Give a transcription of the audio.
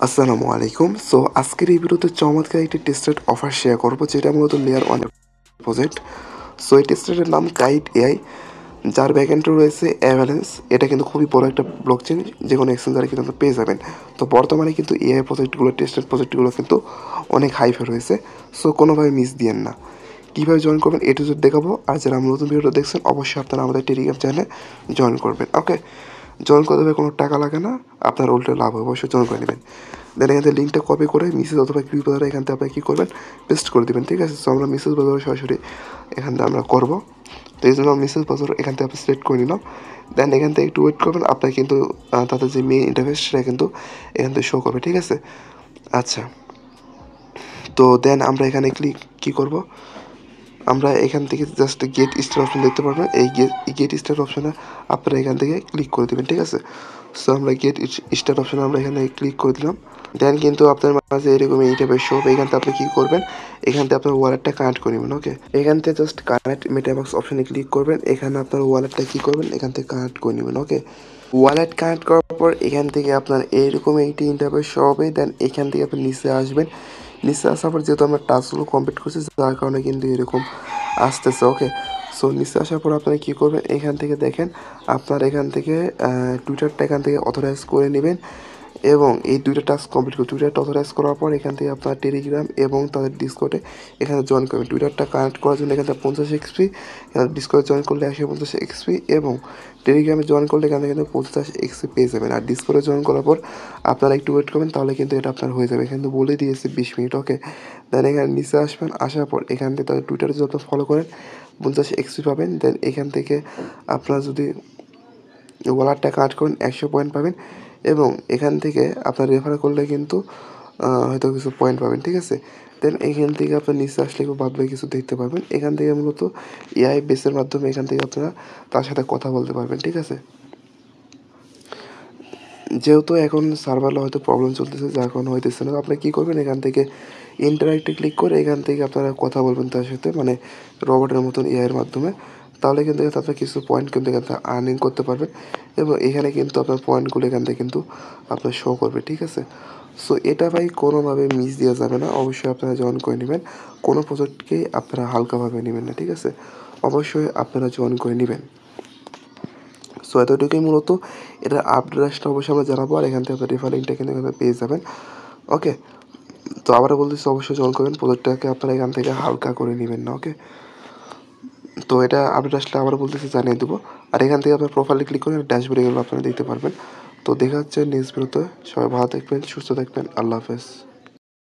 আসসালামু আলাইকুম। সো আজকের এই ভিডিওতে চমৎকার একটি টেস্টেড অফার শেয়ার করবো, যেটা মূলত লেয়ার 1 প্রজেক্ট। সো এই টেস্টেডের নাম কাইট এআই, যার ব্যাকএন্ডে রয়েছে অ্যাভালেন্স। এটা কিন্তু খুবই বড় একটা ব্লকচেন, যে কোনো এক্সচেঞ্জারে কিন্তু আপনারা পেয়ে যাবেন। তো বর্তমানে কিন্তু এআই প্রজেক্টগুলো, টেস্টেড প্রজেক্টগুলো কিন্তু অনেক হাইফে রয়েছে। সো কোনোভাবে মিস দিয়েন না। কীভাবে জয়েন করবেন এ টু জেড দেখাবো। আর যারা নতুন ভিডিওটা দেখছেন, অবশ্যই আপনারা আমাদের টেলিগ্রাম চ্যানেলে জয়েন করবেন। ওকে, জয়েন করতে হবে, কোনো টাকা লাগে না, আপনার উল্টে লাভ হবে। অবশ্যই জয়েন করে নেবেন। দেন এখান থেকে লিঙ্কটা কপি করে মিসেজ অথবা ক্লিক বাজারে এখান থেকে আপনি কী করবেন, পেস্ট করে দেবেন। ঠিক আছে, সো আমরা মিসেজ বাজারে সরাসরি এখান থেকে আমরা করবো। তো এই জন্য মিসেজ বাজার এখান থেকে আপনি সিলেক্ট করে নিলাম। দেন এখান থেকে একটু ওয়েট করবেন, আপনার কিন্তু তাদের যে মেইন ইন্টারফেস সেটা কিন্তু এখান থেকে শো করবে। ঠিক আছে, আচ্ছা। তো দেন আমরা এখানে কী করবো, আমরা এখান থেকে জাস্ট গেট স্টার অপশন দেখতে পারবেন। এই গেট স্টার অপশনে আপনারা এখান থেকে ক্লিক করে দেবেন। ঠিক আছে, সো আমরা গেট স্টার অপশনে আমরা এখানে ক্লিক করে দিলাম। দেন কিন্তু আপনার মাঝে এরকম এই টাইপের শো হবে। এখান থেকে আপনি কী করবেন, এখান থেকে আপনার ওয়ালেটটা কানেক্ট করে নেবেন। ওকে, এখান থেকে জাস্ট কানেক্ট মেটাবক্স অপশনে ক্লিক করবেন। এখানে আপনার ওয়ালেটটা কী করবেন, এখান থেকে কানেক্ট করে নেবেন। ওকে, ওয়ালেট কানেক্ট করার পর এখান থেকে আপনার এইরকম একটি ইন্টারফেস শো হবে। দেন এখান থেকে আপনি নিচে আসবেন। নিচে আসার পর যেহেতু আমরা টাস্কগুলো কমপ্লিট করছি, যার কারণে কিন্তু এরকম আসতেছে। ওকে, সো নিচে আসার পর আপনারা কী করবেন, এখান থেকে দেখেন আপনার এখান থেকে টুইটারটা এখান থেকে অথরাইজ করে নেবেন। এবং এই দুইটা টাস্ক কমপ্লিট করে টুইটারটা অথরাইজ করার পর এখান থেকে আপনার টেলিগ্রাম এবং তাদের ডিসকর্ডে এখানে জয়েন করবেন। টুইটারটা কানেক্ট করার জন্য এখান থেকে 50 এক্সপি, এখানে ডিসকর্ডে জয়েন করলে 150 এক্সপি, এবং টেলিগ্রামে জয়েন করলে এখান থেকে কিন্তু 50 এক্সপি পেয়ে যাবেন। আর ডিসকর্ডে জয়েন করার পর আপনারা একটু ওয়েট করবেন, তাহলে কিন্তু এটা আপনার হয়ে যাবে। এখানে বলে দিয়েছে 20 মিনিট। ওকে, দেন এখানে নিচে আসবেন। আসার পর এখান থেকে তাদের টুইটারে যদি আপনার ফলো করেন 50 এক্সপি পাবেন। দেন এখান থেকে আপনারা যদি ওয়ালেটটা কানেক্ট করেন 100 পয়েন্ট পাবেন। এবং এখান থেকে আপনার রেফার করলে কিন্তু হয়তো কিছু পয়েন্ট পাবেন। ঠিক আছে, দেন এখান থেকে আপনার নিচে আসলে বাদবাকি কিছু দেখতে পারবেন। এখান থেকে মূলত এআই বেসের মাধ্যমে এখান থেকে আপনারা তার সাথে কথা বলতে পারবেন। ঠিক আছে, যেহেতু এখন সার্ভারে হয়তো প্রবলেম চলতেছে, যার কারণে হইতেছে না, আপনি কী করবেন, এখান থেকে ইন্টারাক্টে ক্লিক করে এখান থেকে আপনারা কথা বলবেন তার সাথে, মানে রবটের মতন এআইয়ের মাধ্যমে। তাহলে কিন্তু আপনার কিছু পয়েন্ট কিন্তু এখান থেকে আর্নিং করতে পারবেন। এবং এখানে কিন্তু আপনার পয়েন্টগুলো এখান থেকে কিন্তু আপনার শো করবে। ঠিক আছে, সো এটা ভাই কোনোভাবে মিস দেওয়া যাবে না। অবশ্যই আপনারা জয়েন করে নেবেন, কোনো প্রজেক্টকেই আপনারা হালকাভাবে নেবেন না। ঠিক আছে, অবশ্যই আপনারা জয়েন করে নেবেন। সো এতটুকুই মূলত। এটার আপডেটটা অবশ্যই আমরা জানাবো। আর এখান থেকে আপনার রেফার লিঙ্কটা কিন্তু এখানে পেয়ে যাবেন। ওকে, তো আবারও বলতেছি, অবশ্যই জয়েন করবেন। প্রজেক্টটাকে আপনারা এখান থেকে হালকা করে নেবেন না। ওকে, তো এটা আপডেট আসলে আবারও বলতেছি, জানিয়ে দেবো। আর এখান থেকে আপনার প্রোফাইলে ক্লিক করে ড্যাশবোর্ডে গেলে আপনারা দেখতে পারবেন। তো দেখা হচ্ছে নেক্সট ভিডিওতে। সবাই ভালো থাকবেন, সুস্থ থাকবেন। আল্লাহ হাফেজ।